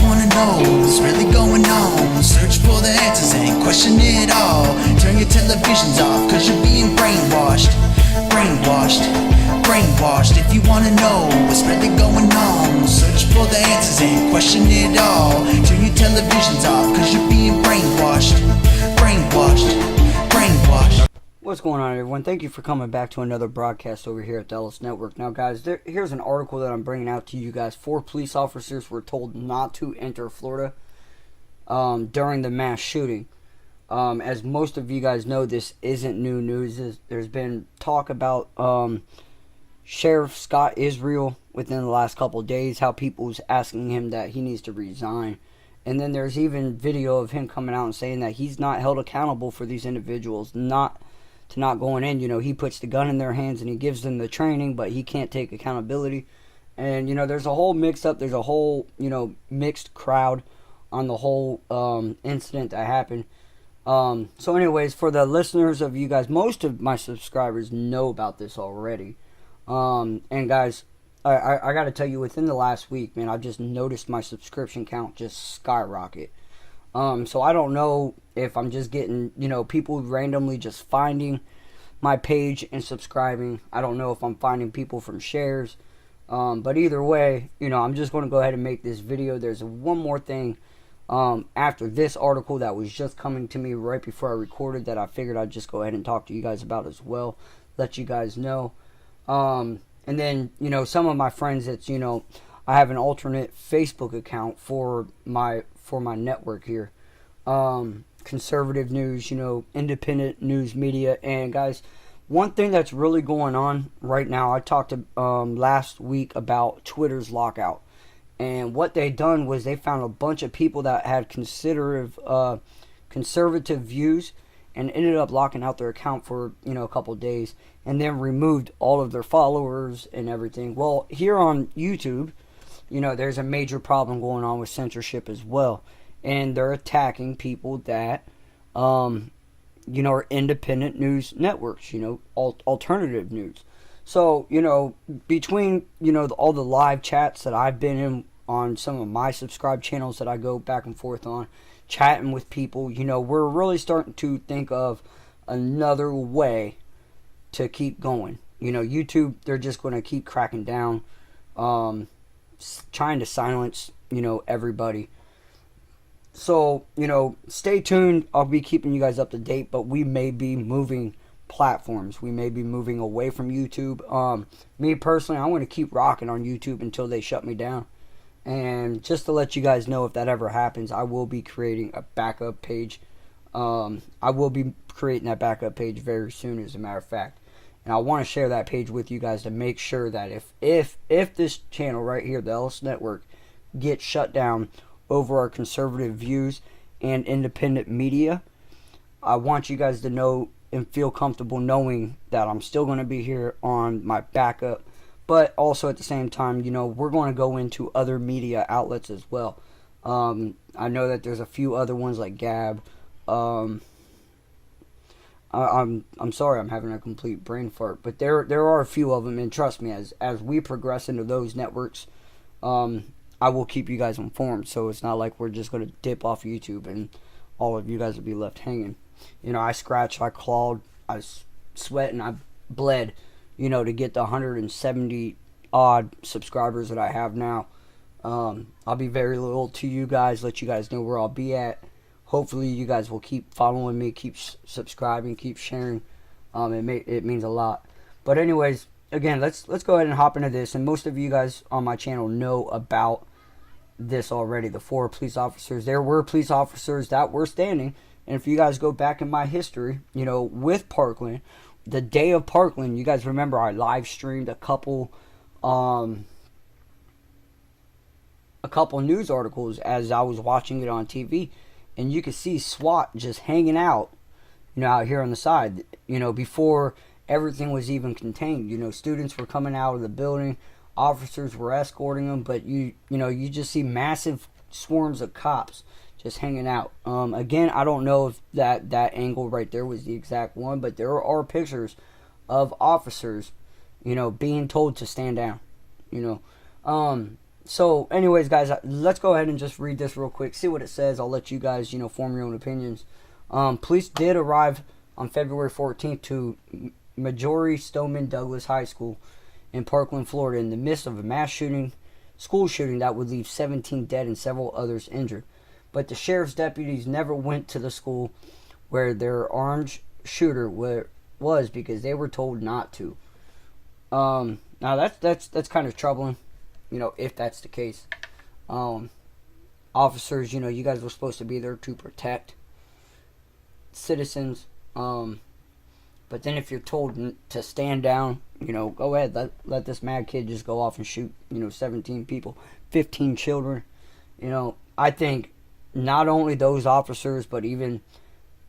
wanna know what's really going on, search for the answers and question it all. Turn your televisions off, cause you're being brainwashed. Brainwashed. If you wanna know what's really going on, search for the answers and question it all. Turn your televisions off, cause you're being brainwashed. What's going on, everyone? Thank you for coming back to another broadcast over here at the Ellis Network. Now, guys, here's an article that I'm bringing out to you guys. 4 police officers were told not to enter Florida during the mass shooting. As most of you guys know, this isn't new news. There's been talk about Sheriff Scott Israel within the last couple of days, how people's asking him that he needs to resign. And then there's even video of him coming out and saying that he's not held accountable for these individuals not going in. You know, he puts the gun in their hands and he gives them the training, but he can't take accountability. And, you know, there's a whole mix-up. There's a whole, you know, mixed crowd on the whole incident that happened. So anyways, for the listeners of you guys, most of my subscribers know about this already. And guys, I got to tell you, within the last week, man, I've just noticed my subscription count just skyrocket. So I don't know if I'm just getting, you know, people randomly just finding my page and subscribing. I don't know if I'm finding people from shares. But either way, you know, I'm just going to go ahead and make this video. There's one more thing after this article that was just coming to me right before I recorded that I figured I'd just go ahead and talk to you guys about as well. Let you guys know. And then, you know, some of my friends, it's, you know, I have an alternate Facebook account for my network here. Conservative news, you know, independent news media. And guys, one thing that's really going on right now, I talked to last week about Twitter's lockout. And what they done was they found a bunch of people that had conservative views and ended up locking out their account for, you know, a couple of days, and then removed all of their followers and everything. Well, here on YouTube, you know, there's a major problem going on with censorship as well. And they're attacking people that, you know, are independent news networks, you know, alternative news. So, you know, between, you know, all the live chats that I've been in on some of my subscribed channels that I go back and forth on, chatting with people, you know, we're really starting to think of another way to keep going. You know, YouTube, they're just going to keep cracking down, trying to silence, you know, everybody. So, you know, stay tuned. I'll be keeping you guys up to date, but we may be moving platforms. We may be moving away from YouTube. Me personally, I want to keep rocking on YouTube until they shut me down. And just to let you guys know, if that ever happens, I will be creating a backup page. I will be creating that backup page very soon, as a matter of fact. And I want to share that page with you guys to make sure that if this channel right here, the Ellis Network, gets shut down over our conservative views and independent media, I want you guys to know and feel comfortable knowing that I'm still going to be here on my backup. But also at the same time, you know, we're going to go into other media outlets as well. I know that there's a few other ones like Gab. I'm sorry, I'm having a complete brain fart, but there are a few of them, and trust me, as we progress into those networks, I will keep you guys informed. So it's not like we're just going to dip off YouTube and all of you guys will be left hanging. You know, I scratched, I clawed, I sweat, and I bled, you know, to get the 170 odd subscribers that I have now. I'll be very loyal to you guys, let you guys know where I'll be at. Hopefully you guys will keep following me, keep subscribing, keep sharing. It means a lot. But anyways, again, let's go ahead and hop into this. And most of you guys on my channel know about this already. The 4 police officers. There were police officers that were standing. And if you guys go back in my history, you know, with Parkland, the day of Parkland, you guys remember I live streamed a couple news articles as I was watching it on TV. And you could see SWAT just hanging out, you know, out here on the side, you know, before everything was even contained. You know, students were coming out of the building, officers were escorting them, but you know, you just see massive swarms of cops just hanging out. Again, I don't know if that angle right there was the exact one, but there are pictures of officers, you know, being told to stand down, you know. So, anyways, guys, let's go ahead and just read this real quick. See what it says. I'll let you guys, form your own opinions. Police did arrive on February 14th to Marjorie Stoneman Douglas High School in Parkland, Florida, in the midst of a mass school shooting that would leave 17 dead and several others injured. But the sheriff's deputies never went to the school where their armed shooter was because they were told not to. Now that's kind of troubling, if that's the case. Officers, you guys were supposed to be there to protect citizens. But then if you're told to stand down, go ahead, let this mad kid just go off and shoot, 17 people, 15 children. I think not only those officers, but even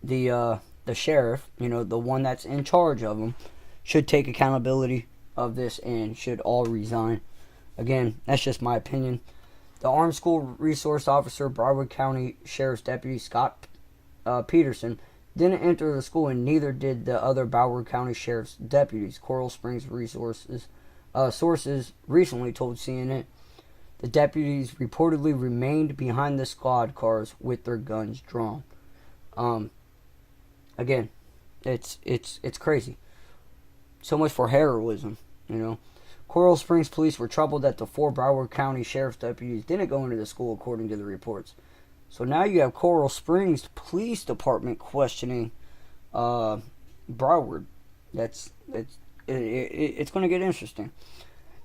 the sheriff, the one that's in charge of them, should take accountability of this and should all resign. Again, that's just my opinion. The Armed School Resource Officer, Broward County Sheriff's Deputy Scott Peterson, didn't enter the school, and neither did the other Broward County Sheriff's deputies. Coral Springs sources recently told CNN the deputies reportedly remained behind the squad cars with their guns drawn. Again, it's crazy. So much for heroism, Coral Springs police were troubled that the 4 Broward County Sheriff's deputies didn't go into the school, according to the reports. So now you have Coral Springs Police Department questioning Broward. It's going to get interesting.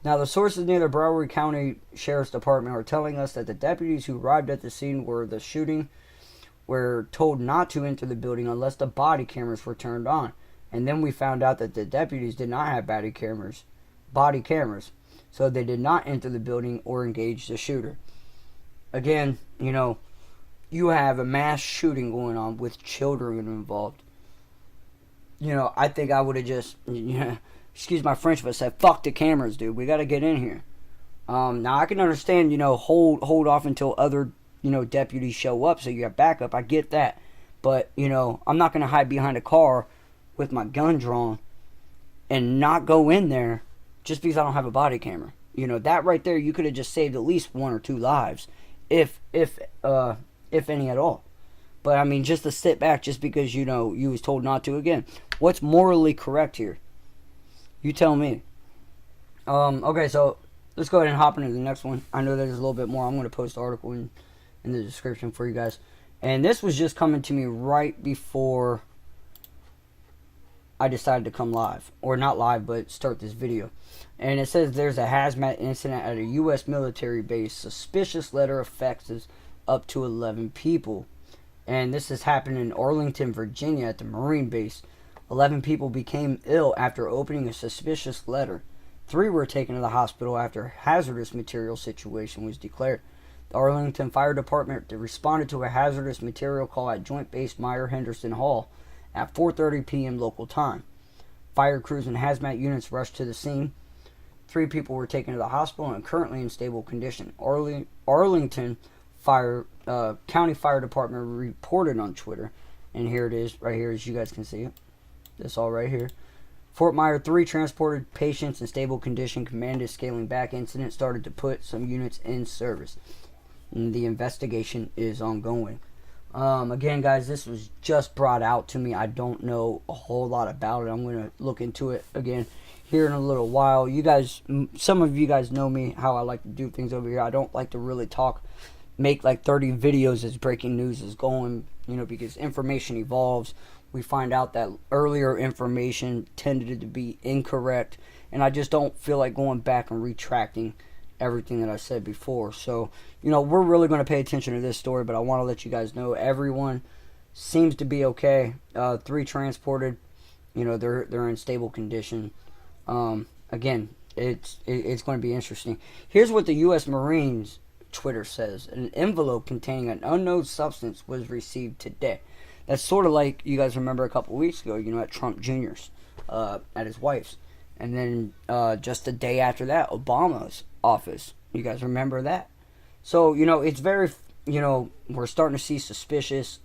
Now, the sources near the Broward County Sheriff's Department are telling us that the deputies who arrived at the scene where the shooting were told not to enter the building unless the body cameras were turned on. And then we found out that the deputies did not have body cameras. So they did not enter the building or engage the shooter. Again, you have a mass shooting going on with children involved. I think I would have just, excuse my French, but said, fuck the cameras, dude. We got to get in here. Now, I can understand, hold off until other, deputies show up so you have backup. I get that. But, I'm not going to hide behind a car with my gun drawn and not go in there just because I don't have a body camera. That right there, you could have just saved at least 1 or 2 lives, if any at all. But I mean, just to sit back just because you was told not to. Again, what's morally correct here? You tell me. Okay, so let's go ahead and hop into the next one. I know there's a little bit more. I'm going to post the article in the description for you guys. And this was just coming to me right before I decided to come live. Or not live, but start this video. And it says there's a hazmat incident at a U.S. military base. Suspicious letter affects up to 11 people. And this has happened in Arlington, Virginia at the Marine base. 11 people became ill after opening a suspicious letter. 3 were taken to the hospital after a hazardous material situation was declared. The Arlington Fire Department responded to a hazardous material call at Joint Base Meyer-Henderson Hall at 4:30 p.m. local time. Fire crews and hazmat units rushed to the scene. 3 people were taken to the hospital and currently in stable condition. Arlington County Fire Department reported on Twitter, and here it is, right here, as you guys can see it. This all right here. Fort Myer 3 transported patients in stable condition. Command is scaling back. Incident started to put some units in service. And the investigation is ongoing. Again, guys, this was just brought out to me. I don't know a whole lot about it. I'm going to look into it again here in a little while. You guys, some of you guys know me, how I like to do things over here. I don't like to really make like 30 videos as breaking news is going, because information evolves. We find out that earlier information tended to be incorrect, and I just don't feel like going back and retracting everything that I said before. So, we're really going to pay attention to this story, but I want to let you guys know everyone seems to be okay. 3 transported, they're in stable condition. Again, it's going to be interesting. Here's what the U.S. Marines Twitter says. An envelope containing an unknown substance was received today. That's sort of like, you guys remember a couple weeks ago, at Trump Jr.'s, at his wife's. And then just the day after that, Obama's office. You guys remember that? So, it's very, we're starting to see suspicious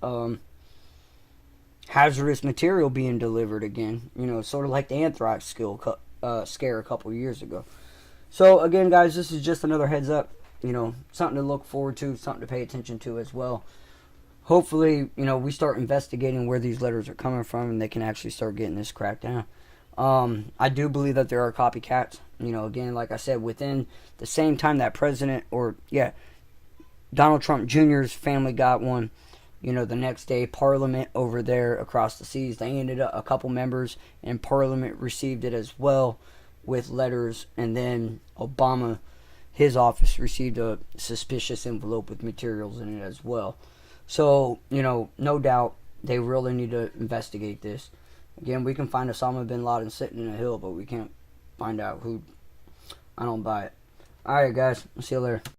hazardous material being delivered again. Sort of like the anthrax scare a couple years ago. So, again, guys, this is just another heads up. something to look forward to, something to pay attention to as well. Hopefully, we start investigating where these letters are coming from and they can actually start getting this cracked down. I do believe that there are copycats. Again, like I said, within the same time that Donald Trump Jr.'s family got one, the next day, Parliament over there across the seas, they ended up, a couple members in Parliament received it as well with letters, and then Obama, his office, received a suspicious envelope with materials in it as well. So, no doubt they really need to investigate this. Again, we can find Osama bin Laden sitting in a hill, but we can't find out who. I don't buy it. Alright, guys. I'll see you later.